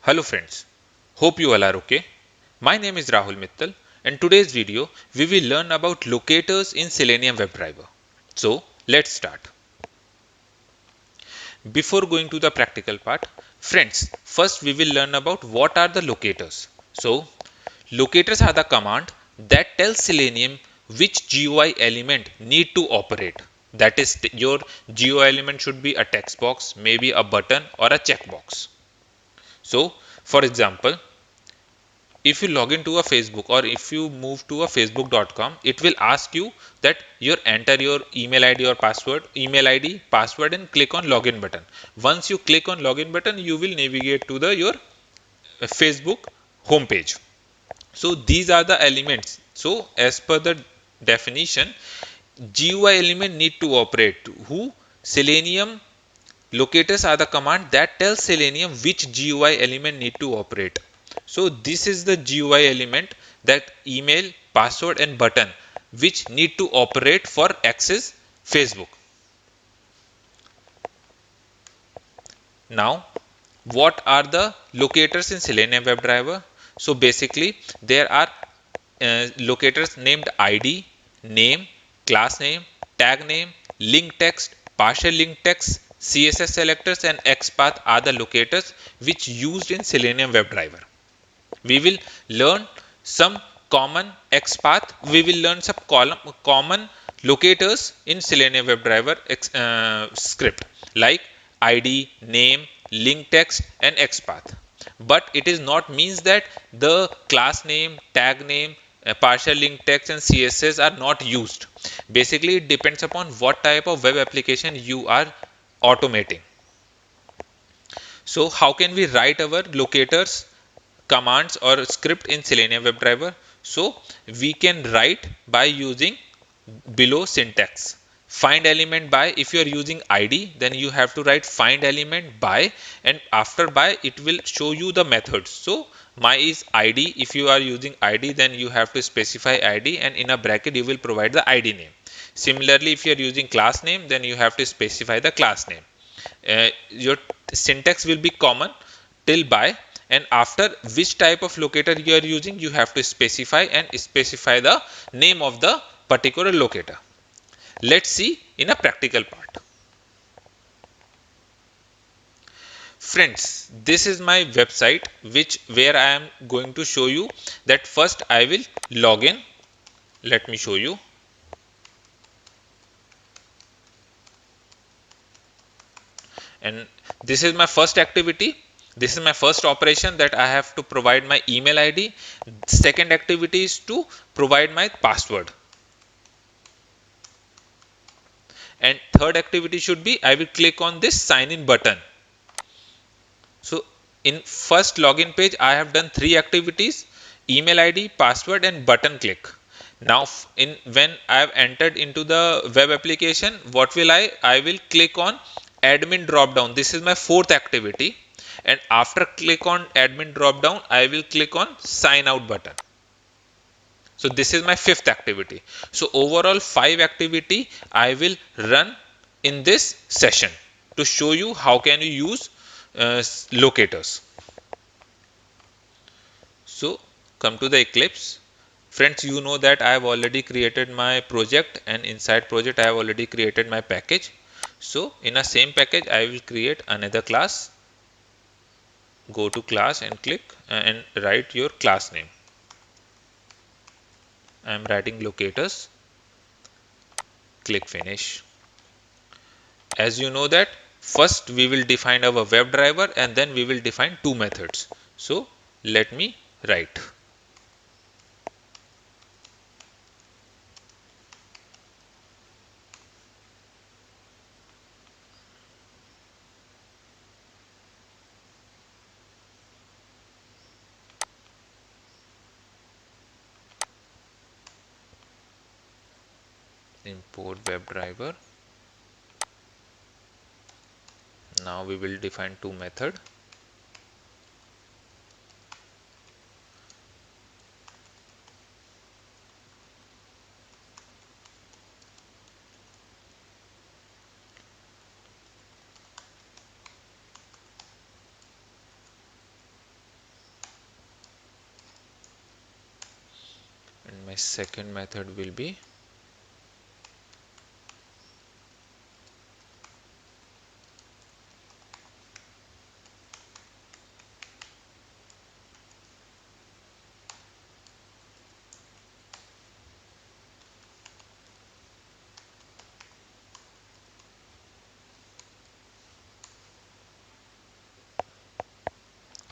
Hello friends, hope you all are okay. My name is Rahul Mittal and today's video we will learn about locators in Selenium WebDriver. So let's start. Before going to the practical part, friends, first we will learn about what are the locators. So locators are the command that tells Selenium which GUI element need to operate. That is, your GUI element should be a text box, maybe a button or a checkbox. So for example, if you log into a Facebook or if you move to a facebook.com, it will ask you that you enter your email ID or password, email ID, password and click on login button. Once you click on login button, you will navigate to the your Facebook homepage. So these are the elements. So as per the definition, GUI element need to operate. Who? Selenium locators are the command that tells Selenium which GUI element need to operate. So this is the GUI element that email, password and button which need to operate for access Facebook. Now, what are the locators in Selenium WebDriver? So basically, there are locators named ID, name, class name, tag name, link text, partial link text, CSS selectors and XPath are the locators which used in Selenium WebDriver. We will learn some common XPath. We will learn some common locators in Selenium WebDriver script like ID, name, link text and XPath. But it is not means that the class name, tag name, partial link text and CSS are not used. Basically, it depends upon what type of web application you are automating. So how can we write our locators commands or script in Selenium WebDriver? So we can write by using below syntax. Find element by, if you are using ID, then you have to write find element by, and after by it will show you the methods. So my is ID. If you are using ID, then you have to specify ID and in a bracket you will provide the ID name. Similarly, if you are using class name, then you have to specify the class name. Your syntax will be common till by, and after which type of locator you are using, you have to specify and specify the name of the particular locator. Let's see in a practical part. Friends, this is my website which where I am going to show you that first I will log in. Let me show you. And this is my first activity. This is my first operation that I have to provide my email ID. Second activity is to provide my password. And third activity should be I will click on this sign in button. So in first login page, I have done three activities: email ID, password and button click. Now in when I have entered into the web application, what will I will click on admin drop down. This is my fourth activity. And after click on admin drop down, I will click on sign out button. So this is my fifth activity. So overall five activity I will run in this session to show you how can you use locators. So come to the Eclipse. Friends, you know that I have already created my project, and inside project I have already created my package. So in a same package I will create another class. Go to class and click and write your class name. I am writing locators. Click finish. As you know that first we will define our WebDriver and then we will define two methods. So let me write. Import WebDriver. Now we will define two methods. second method will be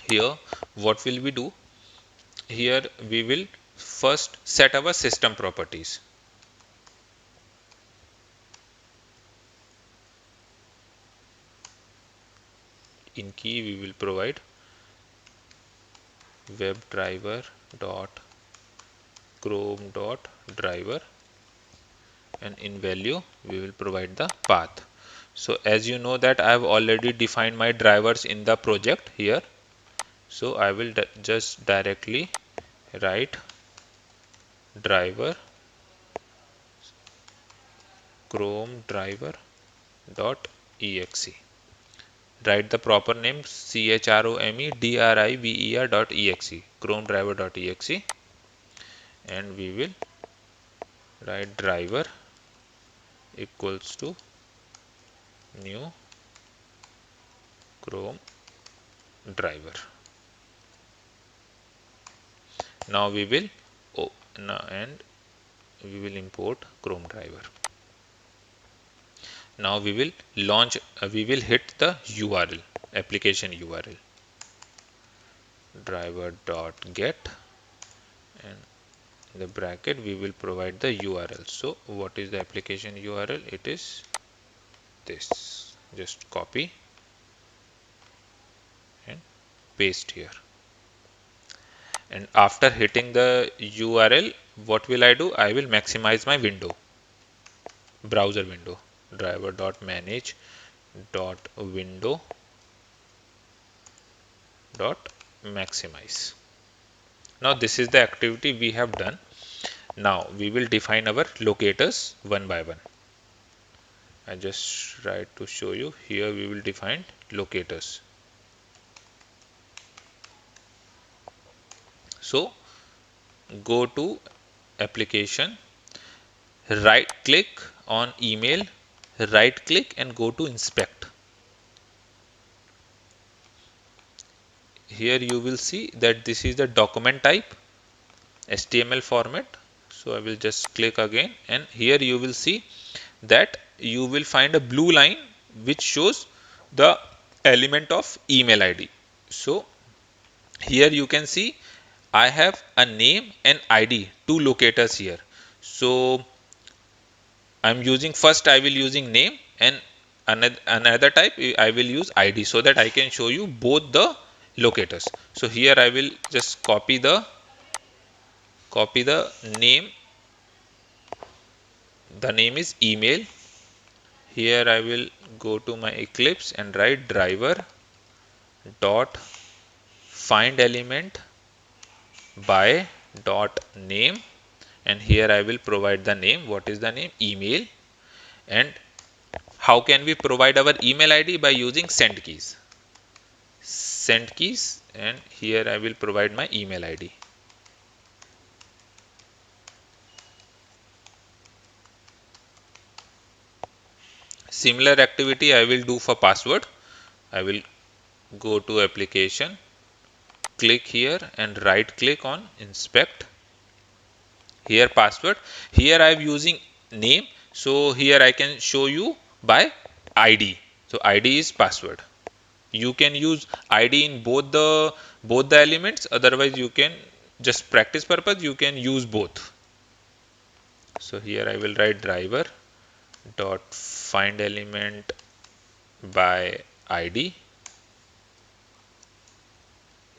here. What will we do? Here we will first set our system properties. In key we will provide WebDriver dot Chrome dot driver, and in value we will provide the path. So as you know that I have already defined my drivers in the project here, so I will just directly write driver Chrome driver dot exe. Write the proper name CHROME dot exe, Chrome driver dot exe, and we will write driver equals to new Chrome driver. Now we will and we will import Chrome driver. Now we will launch, we will hit the URL, application URL, driver dot get, and in the bracket we will provide the URL. So what is the application URL? It is this. Just copy and paste here. And after hitting the URL, what will I do? I will maximize my window, browser window, driver dot manage dot window dot maximize. Now this is the activity we have done. Now we will define our locators one by one. I just try to show you. Here we will define locators. So go to application, right click on email, right click and go to inspect. Here you will see that this is the document type, HTML format. So I will just click again, and here you will see that you will find a blue line which shows the element of email ID. So here you can see I have a name and ID, two locators here. So I'm using, first I will using name, and another type I will use ID, so that I can show you both the locators. So here I will just copy the name. The name is email. Here I will go to my Eclipse and write driver dot find element by dot name, and here I will provide the name. What is the name? Email. And how can we provide our email ID? By using send keys. Send keys, and here I will provide my email ID. Similar activity I will do for password. I will go to application, click here and right click on inspect. Here password. Here I am using name, so here I can show you by ID. So ID is password. You can use ID in both the elements. Otherwise you can just practice purpose, you can use both. So here I will write driver dot find element by ID.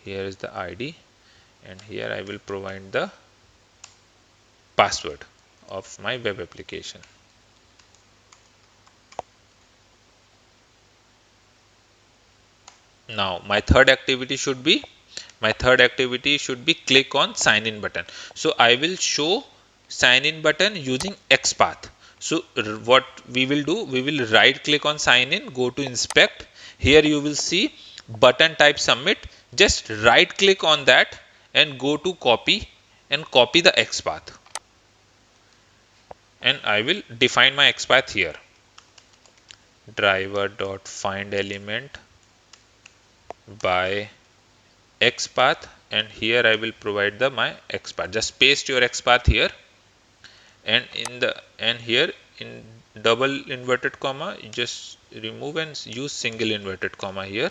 Here is the ID, and here I will provide the password of my web application. Now my third activity should be click on sign in button. So I will show sign in button using XPath. So what we will do, we will right click on sign in, go to inspect. Here you will see button type submit. Just right click on that and go to copy, and copy the XPath. and I will define my XPath here. Driver dot find element by XPath, and here I will provide the my XPath. Just paste your XPath here, and here in double inverted comma you just remove and use single inverted comma here.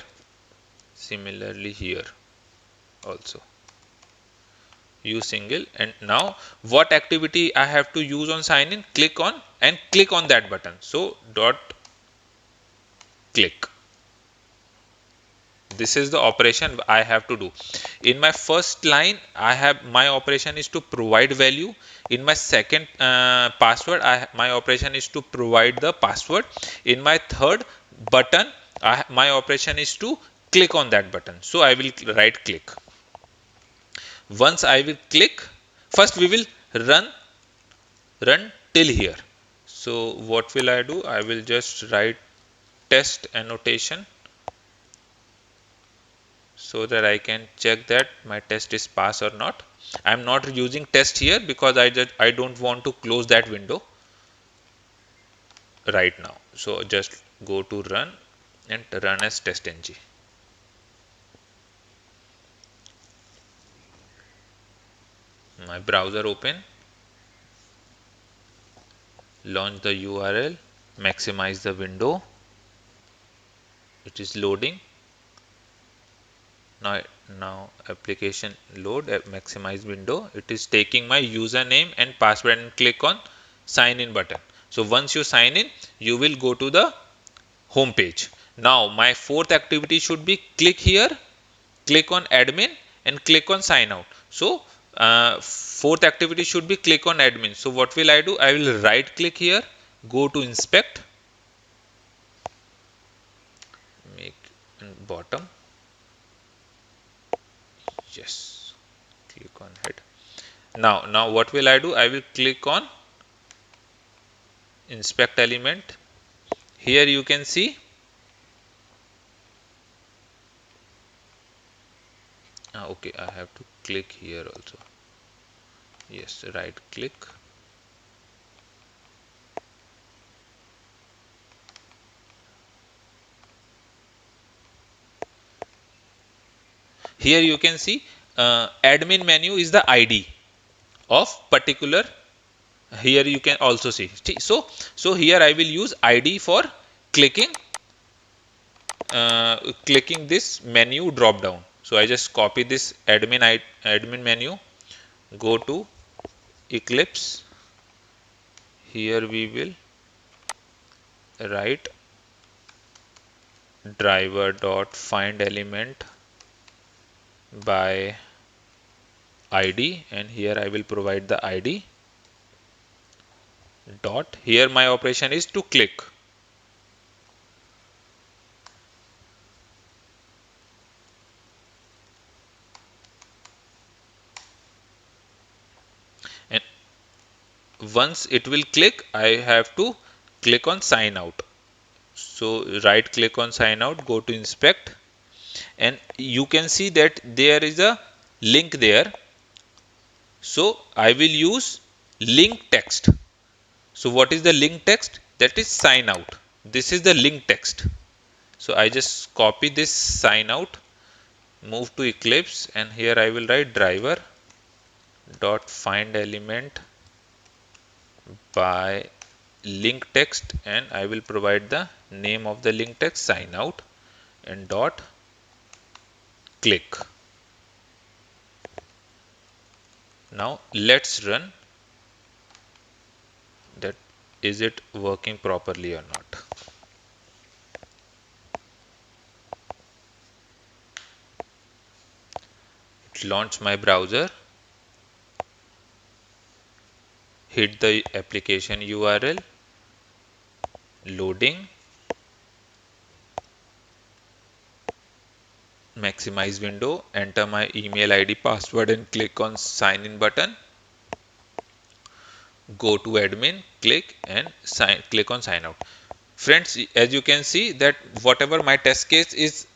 Similarly here also use single. And now what activity I have to use on sign in? Click on that button. So dot click. This is the operation I have to do. In my first line, my operation is to provide value. In my second password, my operation is to provide the password. In my third button, my operation is to click on that button. So I will right click. Once I will click, first we will run till here. So what will I do? I will just write test annotation, so that I can check that my test is pass or not. I am not using test here because I don't want to close that window right now. So just go to run and run as testng. My browser open, launch the URL, maximize the window. It is loading. Now application load, maximize window. It is taking my username and password and click on sign in button. So once you sign in, you will go to the home page. Now my fourth activity should be click here, click on admin and click on sign out. So fourth activity should be click on admin. So what will I do? I will right click here, go to inspect, make bottom. Yes, click on head. Now what will I do? I will click on inspect element. Here you can see okay, I have to click here also. Yes, right click. Here you can see admin menu is the ID of particular. Here you can also see. So here I will use ID for clicking this menu drop down. So I just copy this admin menu, go to Eclipse. Here we will write driver dot find element by ID, and here I will provide the ID dot. Here my operation is to click. And once it will click, I have to click on sign out. So right click on sign out, go to inspect, and you can see that there is a link there. So I will use link text. So what is the link text? That is sign out. This is the link text. So I just copy this sign out, move to Eclipse, and here I will write driver dot find element by link text, and I will provide the name of the link text sign out and dot click. Now let's run that. Is it working properly or not? Launch my browser, hit the application URL, loading, maximize window, enter my email ID, password, and click on sign in button. Go to admin, click and click on sign out. Friends, as you can see that whatever my test case is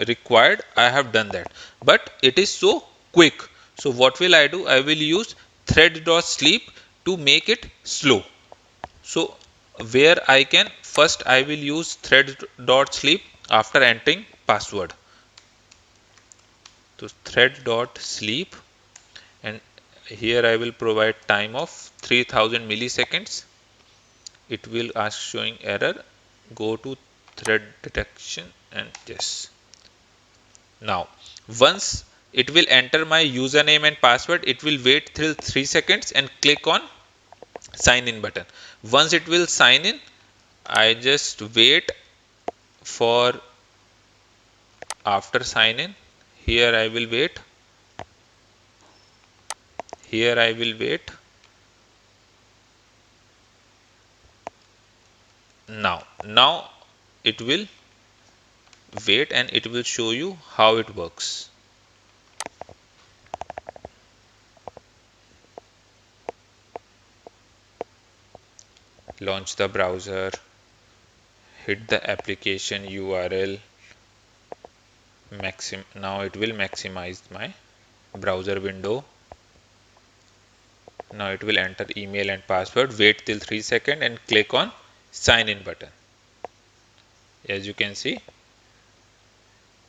required, I have done that, but it is so quick. So what will I do? I will use thread.sleep to make it slow. So where I can first I will use thread.sleep after entering password. So thread.sleep, and here I will provide time of 3000 milliseconds. It will ask showing error. Go to thread detection and yes. Now once it will enter my username and password, it will wait till 3 seconds and click on sign in button. Once it will sign in, I just wait for after sign in. Here I will wait. Here I will wait. Now it will wait and it will show you how it works. Launch the browser, hit the application URL. Now it will maximize my browser window. Now it will enter email and password. Wait till 3 seconds and click on sign in button. As you can see,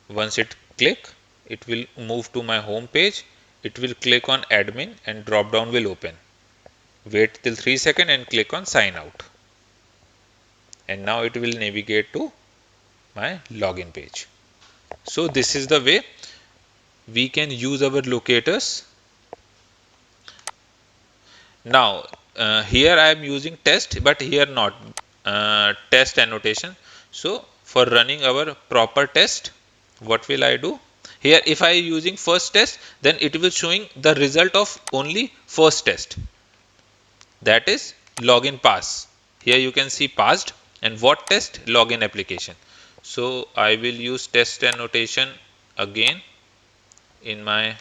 once it click, it will move to my home page. It will click on admin and drop down will open. Wait till 3 seconds and click on sign out. And now it will navigate to my login page. So this is the way we can use our locators. Now here I am using test, but here not test annotation. So for running our proper test, what will I do? Here if I using first test, then it will showing the result of only first test, that is login pass. Here you can see passed, and what test? Login application. So I will use test annotation again in my,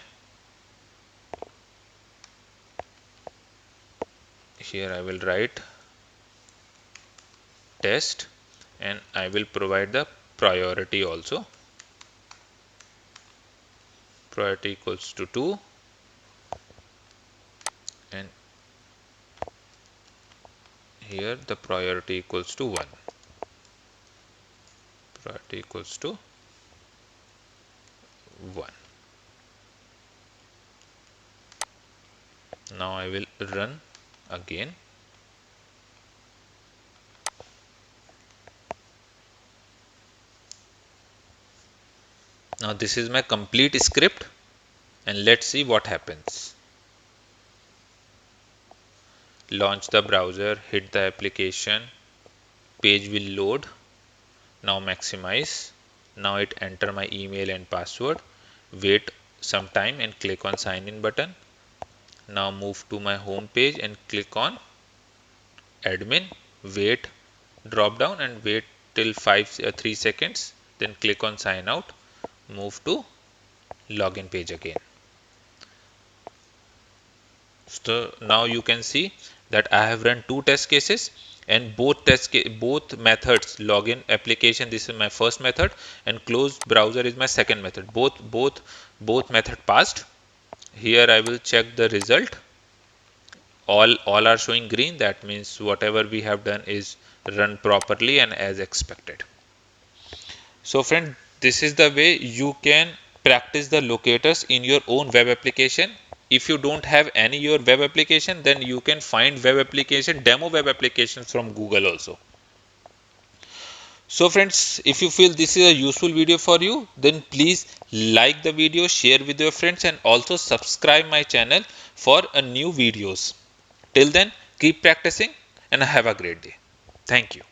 here I will write test and I will provide the priority also. Priority equals to 2 and here the priority equals to 1. Priority equals to 1. Now I will run again. Now this is my complete script and let's see what happens. Launch the browser, hit the application, page will load. Now maximize. Now it enter my email and password. Wait some time and click on sign in button. Now move to my home page and click on admin. Wait, drop down and wait till 3 seconds. Then click on sign out. Move to login page again. So now you can see that I have run 2 test cases and both methods, login application, this is my first method, and close browser is my second method. Both method passed. Here I will check the result. All are showing green. That means whatever we have done is run properly and as expected. So friend, this is the way you can practice the locators in your own web application. If you don't have any your web application, then you can find web application, demo web applications from Google also. So friends, if you feel this is a useful video for you, then please like the video, share with your friends and also subscribe my channel for a new videos. Till then, keep practicing and have a great day. Thank you.